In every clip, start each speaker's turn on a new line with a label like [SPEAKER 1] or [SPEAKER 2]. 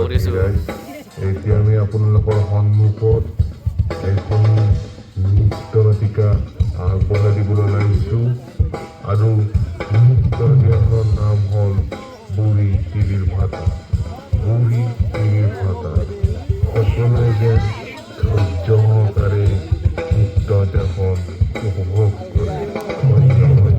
[SPEAKER 1] কৰিছোঁ।
[SPEAKER 2] এতিয়া আমি আপোনালোকৰ সন্মুখত এখন নৃত্য নাটিকা আগবঢ়াই দিবলৈ লাগিছোঁ আৰু নৃত্য নাটিকাখনৰ নাম হ'ল বুঢ়ী তিৰিৰ ভাতা। বুঢ়ী তিৰিৰ ভাতা। সকলোৱে যেন ধৈৰ্য সহকাৰে নৃত্য নাটিকাখন উপভোগ কৰে। ধন্যবাদ।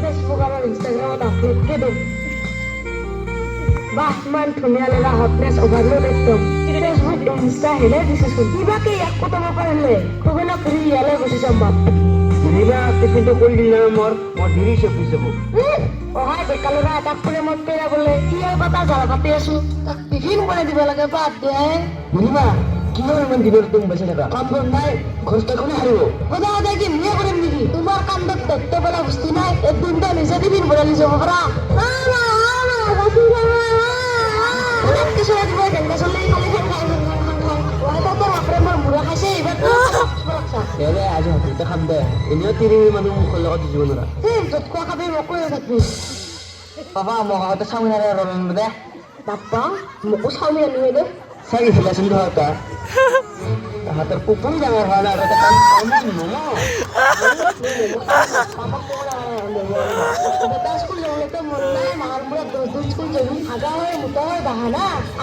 [SPEAKER 3] Facebook আৰু Instagram আপলোড দিম। বাহ মান ধুনীয়া লগা হটনেছ অভাৰলোড একদম। Facebook ইনষ্টা হেলে দিছেচোন। কিবাকে ইয়াক কটাব পাৰিলে খুবেনা ফুৰি ইয়ালৈ গুচি যাম বাপ।
[SPEAKER 4] দিবা টিফিনটো কৰি দিলে মই দেৰি চপি যাব।
[SPEAKER 3] অহাই বেকা ল'ৰা এটাক ফুৰে মত পেৰা বোলে কিয় কথা জ্বালা পাতি আছো তাক টিফিন বনাই দিব লাগে বাদ দে।
[SPEAKER 4] দিবা কিয় ইমান দিনৰ তুমি বেছি থাকা? কাম বন নাই ঘৰটা কোনে হাৰিব?
[SPEAKER 3] সদায় সদায় কি ময়ে কৰিম নেকি? তোমাৰ কান্দত দায়িত্ব বোলা বস্তু নাই। একদিনটা নিজে টিফিন বনাই লৈ যাব পাৰা।
[SPEAKER 4] আজি হোটেলতে খাম দে। এনেও তিৰি মানুহ মুখৰ লগত যুঁজিব নোৱাৰা।
[SPEAKER 3] য'ত খোৱা খাবি মোক কৈ থাকবি।
[SPEAKER 4] পাপা মই আগতে চাওমিন আৰু ৰন্ধন দে।
[SPEAKER 3] বাপ্পা মোকো চাওমিন আনিবি দে।
[SPEAKER 4] চাৰি খেলাচোন ধৰ তাহাঁতৰ কুকুৰ ডাঙৰ হোৱা নাই আৰু এটা কাম চাওমিন ম'ম'।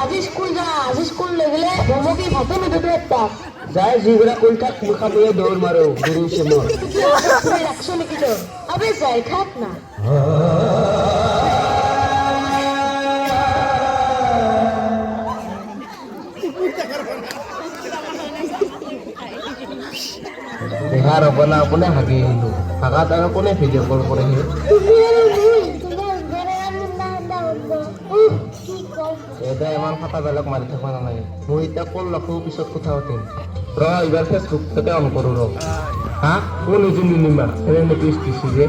[SPEAKER 3] আজি স্কুল যা আজি স্কুল লৈ গেলে ম'ম' কি ভাতো নিদিবি একটা
[SPEAKER 4] যাই যিগৰা কৈ থাক মই খাবলৈ দৌৰ মাৰো গুৰু চেমৰ
[SPEAKER 3] রাখছো নাকি তোর আবে যাই খাক না
[SPEAKER 4] দেখার অপনা আপনে হাগি হিন্দু হাগাত আর কোনে ভিডিও কল করে হে এটা এমন ফাটা বেলেগ মারি থাকবা নালাগে মই এটা কল রাখো পিছত কথা পাতিম র এবার ফেসবুক থেকে অন করো র হ্যাঁ কোন এজন নিমা ফ্রেন্ড রিকোয়েস্ট দিছি যে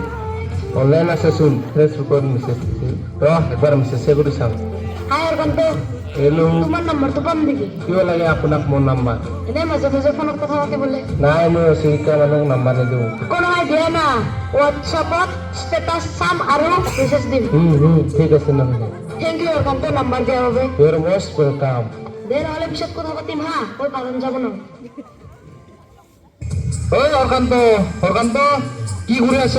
[SPEAKER 4] অনলাইন আছে শুন ফেসবুকত মেসেজ দিছি র একবার মেসেজ করে চাও
[SPEAKER 3] হাই অর্গন্ত
[SPEAKER 4] হেল্ল
[SPEAKER 3] তোমার নাম্বার তো পাম দেখি
[SPEAKER 4] কিয় লাগে আপোনাক মোৰ নাম্বাৰ
[SPEAKER 3] এনে মাঝে মাঝে ফোনত কথা পাতে বলে
[SPEAKER 4] নাই মই অচিৰিকা মানুহক নাম্বাৰ নিদিওঁ
[SPEAKER 3] কোনো হয় দিয়া না হোয়াটসঅ্যাপত স্ট্যাটাস সাম আর মেসেজ দিবি
[SPEAKER 4] ঠিক আছে নহ'লে
[SPEAKER 3] থ্যাংক ইউ অর্গন্ত নাম্বার দেওয়া হবে
[SPEAKER 4] ইউর মোস্ট ওয়েলকাম
[SPEAKER 3] দে নাহলে পিছত কথা পাতিম হা ওই পালন যাব না
[SPEAKER 4] ওই অর্কান্ত কি কৰি আছ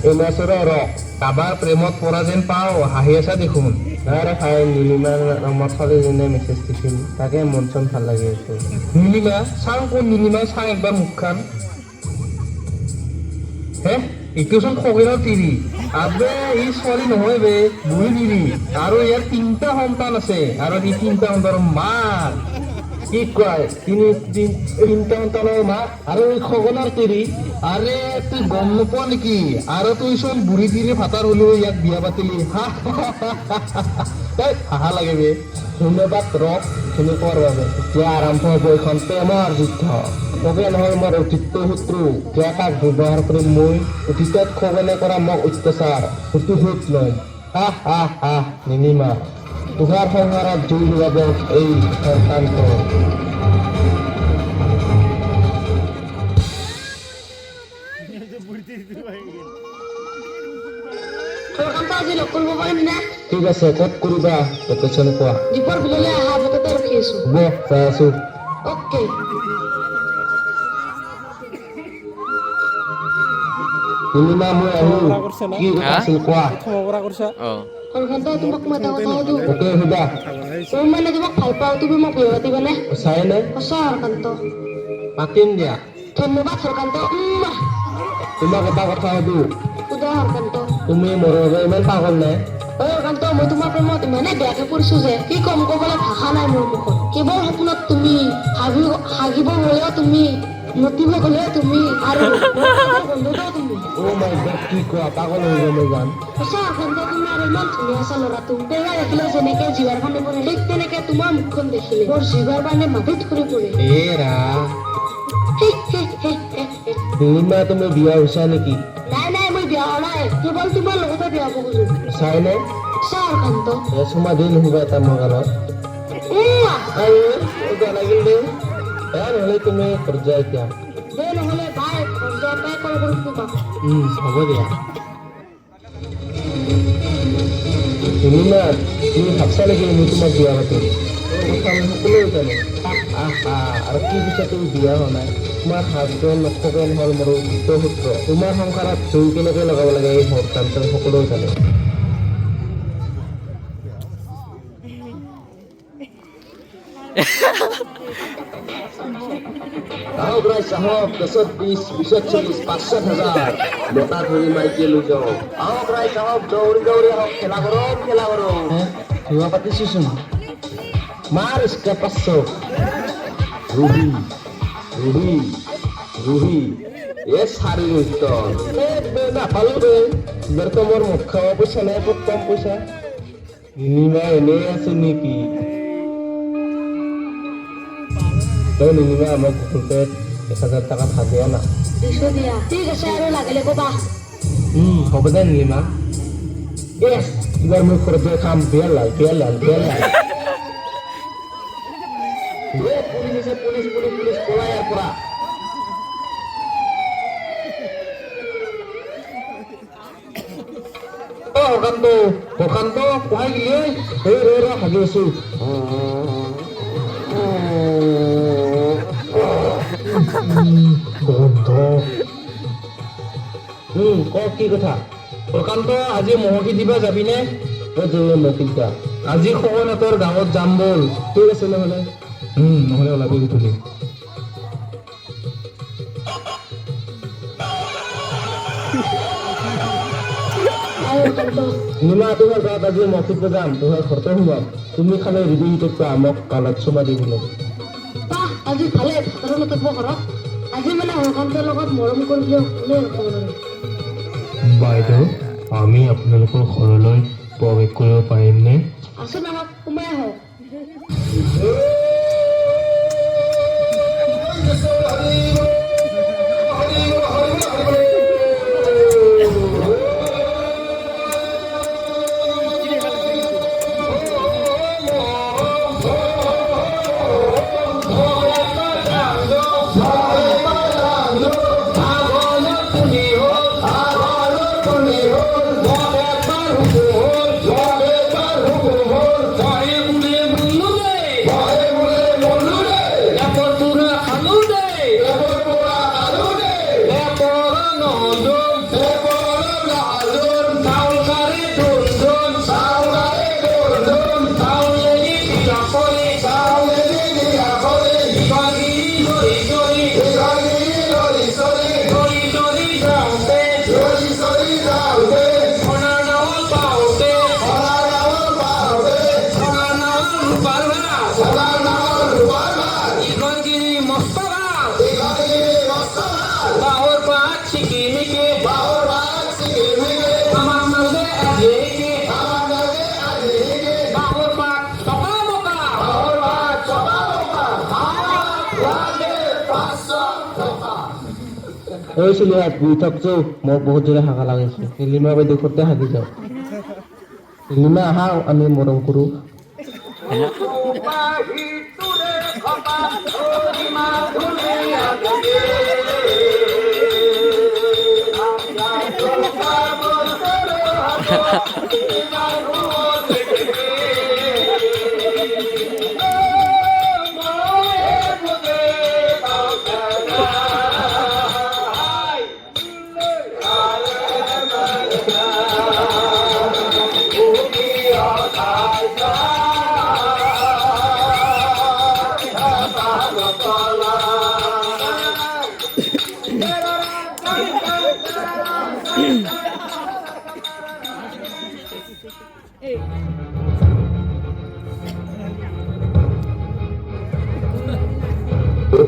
[SPEAKER 4] এই মেচৰে ৰ কাবাৰ প্ৰেমত পৰা যেন পাওঁ হাঁহি আছা দেখোন নাই খাই নীলিমাৰ নামত ছোৱালীজনীয়ে মেছেজ দিছিল তাকে মন চন ভাল লাগি আছে নীলিমা চাওঁ কোন নীলিমা চাওঁ একবাৰ মুখখন হে ইটোচোন খগেনৰ তিৰি আবে ই ছোৱালী নহয় বে বুঢ়ী তিৰি আৰু ইয়াৰ 3টা সন্তান আছে আৰু এই 3টা সন্তানৰ মাক কি কয় 3টা সন্তানৰ মাক আৰু এই খগনৰ তিৰি আৰে তুই গম নোপোৱা নেকি আৰু তুই চোন বুঢ়ী তিৰি ভাতাৰ হলেও ইয়াক বিয়া পাতিলি হাহা লাগে বে ধন্যবাদ ৰক শুনি পোৱাৰ বাবে এতিয়া আৰম্ভ হ'ব এখন প্ৰেমৰ যুদ্ধ খগে নহয় মোৰ অতীত শত্ৰু যাক ব্যৱহাৰ কৰি মই অতীতত খগনে কৰা মোক অত্যাচাৰ প্ৰতিশোধ লয় নীলিমা তোমাৰ সংসাৰত জুই লগাব এই সন্তানটো ঠিক আছে ক'ত কৰিবা লোকেশ্যন কোৱা
[SPEAKER 3] দীপৰ বিললৈ আহা বাটতে ৰখি আছো
[SPEAKER 4] হ'ব যাই আছো
[SPEAKER 3] ওকে
[SPEAKER 4] নীলিমা মই আহো কি কথা আছিল কোৱা
[SPEAKER 3] হৰকান্ত তোমাক মই এটা কথা সুধো
[SPEAKER 4] ওকে সুধা
[SPEAKER 3] মই মানে তোমাক ভাল পাওঁ তুমি মোক বিয়া পাতিবানে
[SPEAKER 4] চাইনে
[SPEAKER 3] সঁচা হৰকান্ত
[SPEAKER 4] পাতিম দিয়া
[SPEAKER 3] ধন্যবাদ হৰকান্ত
[SPEAKER 4] তোমাক এটা কথা সুধো
[SPEAKER 3] সুধা হৰকান্ত
[SPEAKER 4] তুমি মোৰ বাবে ইমান পাগল নে
[SPEAKER 3] হৰকান্ত মই তোমাৰ প্ৰেমত ইমানেই বেয়াকে পৰিছো যে কি কম ক'বলৈ ভাষা নাই মোৰ মুখত কেৱল সপোনত তুমি হাগিব হ'লেও তুমি মতিব গ'লেও তুমি আৰু বন্ধুও তুমি
[SPEAKER 4] অ মাই গড কি কোৱা পাগল হৈ গ'লো জান
[SPEAKER 3] সঁচা হৰকান্ত তুমি আৰু ইমান ধুনীয়া আছা ল'ৰাটো তেৰা দেখিলে যেনেকে জিভাৰ পানী পৰে ঠিক তেনেকে তোমাৰ মুখখন দেখিলে মোৰ জিভাৰ পানী মাটিত ঘূৰি পৰে
[SPEAKER 4] এৰা নীলিমা তুমি বিয়া হৈছা নেকি
[SPEAKER 3] নাই নাই মই বিয়া হোৱা নাই কেৱল তোমাৰ লগতে বিয়া হ'ব খোজো
[SPEAKER 4] চাইনে
[SPEAKER 3] সঁচা হৰকান্ত
[SPEAKER 4] চুমা দিন আহিবা এটা মোৰ গালত বেয়া লাগিল দে বেয়া নহ'লে তুমি পৰ্যায় এতিয়া
[SPEAKER 3] দে নহ'লে বাই পৰ্যায় পাই কল কৰি তোমাক
[SPEAKER 4] হ'ব দিয়া নীলিমা তুমি ভাবছা নেকি মই তোমাক বিয়া পাতিম কথা আমি সকলোৱে জানো আৰু কি পিছত তুমি বিয়া হোৱা নাই তোমাৰ হাজবেণ্ড খগেন হ'ল মোৰ সূত্ৰ তোমাৰ সংসাৰত জুই কেনেকৈ লগাব লাগে এই হৰকান্ত সকলোৱে জানে আহক ৰাইজ আহক 10-20, 20-40, 50,000 বটা ধৰি মাইকে লৈ যাওঁ আহক ৰাইজ আহক দৌৰি দৌৰি আহক খেলা কৰোঁ বিয়া পাতিছোচোন মাৰ ইস্কা পাঁচশ ৰুহি ৰুহি ৰুহি এ চাৰি উত্তৰ নাপালো দে বেৰতো মোৰ মুখ খাব পইচা নাই খুব কম পইচা নীলিমা এনেই আছে নেকি তই নীলিমা আমাক গুগল পে'ত 1,000 টকা ধাৰ দিয়া না
[SPEAKER 3] দিছো দিয়া ঠিক আছে আৰু লাগিলে ক'বা
[SPEAKER 4] হ'ব দে নীলিমা য়েছ এইবাৰ মই ঘৰত গৈ খাম বেলাল পুলিচ পলাই ইয়াৰ পৰা হৰকান্ত কোৱাই গিলি ৰ ভাগি আছো কি কথা হৰকান্ত আজি মহকি দিবা যাবিনে মহকিতা আজি খগনহঁতৰ গাঁৱত যাম ব'ল ঠিক আছে নহ'লে ওলাবি গধূলি নীলিমা তোমাৰ গাঁৱত আজি মহকিত যাম তোমাৰ ঘৰতে সোমাম তুমি খালি ৰেডি হৈ থাকিবা মোক কালত চুমা দিবলৈ
[SPEAKER 3] আজি ভালে ভাতৰ লগত ঘৰত আজি মানে হৰকান্তৰ লগত মৰম কৰিলেও কোনে ৰখাব নোৱাৰে
[SPEAKER 2] বাইদেউ আমি আপোনালোকৰ ঘৰলৈ প্ৰৱেশ কৰিব পাৰিমনে
[SPEAKER 3] আচোন আমাক সোমাই আহক
[SPEAKER 4] এই চলি ঘূৰি থাকছো মোক বহুত জোৰে হাগা লাগিছে নীলিমা বাইদেউ ঘৰতে হাগি যাওঁ নীলিমা আহা আমি মৰম কৰোঁ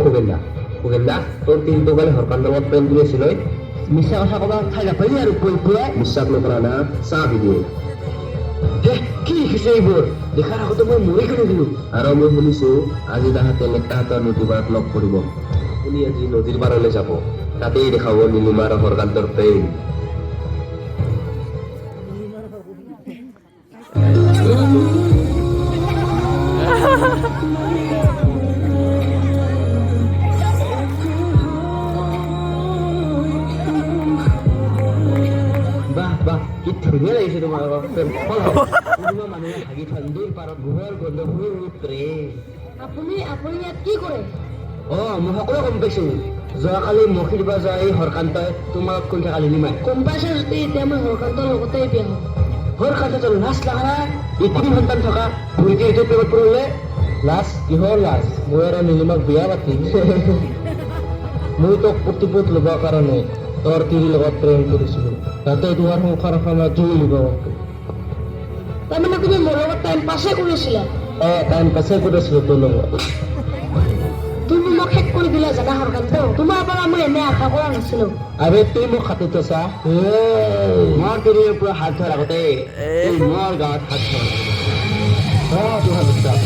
[SPEAKER 1] খগেন্দা খগেন্দা তোৰ তিনটো কালি হৰকান্তৰ লগত প্ৰেম কৰি আছিল মিছা কথা ক'বা ঠাই নাপালি আৰু কৈ ফুৰাই বিশ্বাস নকৰা না চাহ ভিডিঅ' কি লিখিছে এইবোৰ দেখাৰ আগতে মই মৰি কৰি দিলো আৰু মই শুনিছো আজি তাহাঁতে তাহাঁতৰ নদী পাৰত লগ কৰিব আপুনি আজি নদীৰ পাৰলৈ যাব তাতেই দেখাব নীলিমা আৰু হৰকান্তৰ প্ৰেম বাহ বাহ কি ধুনীয়া লাগিছে তোমালোকৰ প্ৰেম কোনোবা মানুহে ভাগি থৈ নদীৰ পাৰত গোবৰ গন্ধ শুই প্ৰেম
[SPEAKER 3] আপুনি আপুনি ইয়াত কি কৰে
[SPEAKER 1] মই সকলো গম পাইছো যোৱাকালি মখি দিব যোৱা এই হৰকান্তই তোমাক কৈ থকা নীলিমাই
[SPEAKER 3] গম পাইছে যদি এতিয়া মই হৰকান্তৰ লগতে বিয়া হ'ম
[SPEAKER 1] হৰকান্তই লাজ লগা নাই এই তিনি সন্তান থকা ভৰিতে এইটো প্ৰেমত পৰিলে লাজ কিহৰ লাজ মই আৰু নীলিমাক বিয়া পাতিম মই তোক প্ৰতিপদ ল'বৰ কাৰণে তোৰ তিৰিৰ লগত প্ৰেম কৰিছিলো তাতে তোমাৰ সংসাৰখনত জুই লগাব
[SPEAKER 3] তাৰমানে তুমি মোৰ লগত টাইম পাছে কৰিছিলা
[SPEAKER 1] টাইম পাছে কৰিছিলো তোৰ লগত
[SPEAKER 3] তুমি মোক শেষ কৰি দিলা জানা হৰকান্ত তোমাৰ পৰা মই এনে আশা কৰা নাছিলো
[SPEAKER 1] আৰে তুই মোক হাতত আছা মোৰ তিৰিৰ পৰা হাত ধৰাৰ আগতে মোৰ গাঁৱত হাত ধৰা তোৰ বিশ্বাস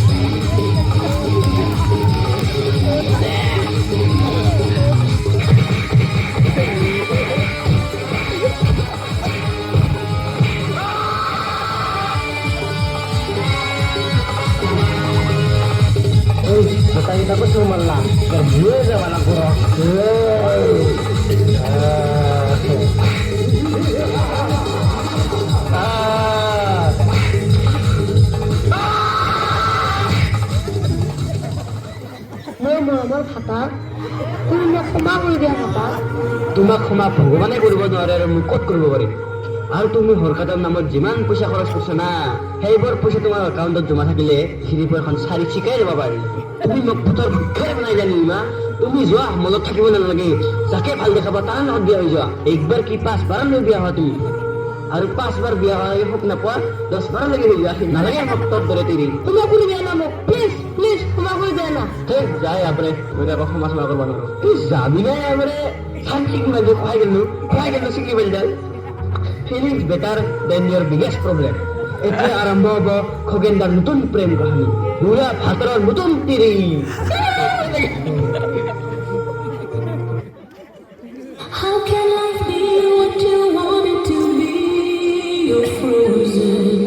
[SPEAKER 1] kita ko sumala kerbué sama anak kurang
[SPEAKER 3] মোৰ ভাতা তুমি মোক ক্ষমা কৰি দিয়া ভাতা
[SPEAKER 1] তোমাক ক্ষমা ভগৱানে কৰিব নোৱাৰে আৰু মোক ক'ত কৰিব পাৰিম আৰু তুমি হৰকাতৰ নামত যিমান পইচা খৰচ কৰিছা না সেইবোৰ পইচা তোমাৰ একাউণ্টত জমা থাকিলে খিৰিপৰ এখন চাৰি চিকাই দিব পাৰি তুমি মোক ভোটৰ ভিক্ষাই বনাই জানি মা তুমি যোৱা মনত থাকিব নালাগে যাকে ভাল দেখাবা তাৰ লগত বিয়া হৈ যোৱা একবাৰ কি 5 বাৰলৈ বিয়া হোৱা তুমি আৰু 5 বাৰ বিয়া হোৱা হোক নাপোৱা 10 বাৰলৈকে হৈ যোৱা নালাগে মোক তোৰ দৰে তিৰি
[SPEAKER 3] ক্ষমা কৰি দিয়া না মোক প্লিজ প্লিজ ক্ষমা কৰি দিয়া না
[SPEAKER 1] ঠিক যায় আপুনি মই আকৌ সমাজ মাৰ কৰিব নোৱাৰো তুই যাবি নাই মানে চান শিকি মাৰিব খুৱাই গেলো শিকি মাৰি যায় ফিলিংছ বেটাৰ দেন ইয়ৰ বিগেষ্ট প্ৰব্লেম এতিয়া আৰম্ভ হ'ব খগেন্দাৰ নতুন প্ৰেম কাহিনী বুঢ়া ভাতৰৰ নতুন তিৰি
[SPEAKER 5] How can life be what you want it to be? You're frozen.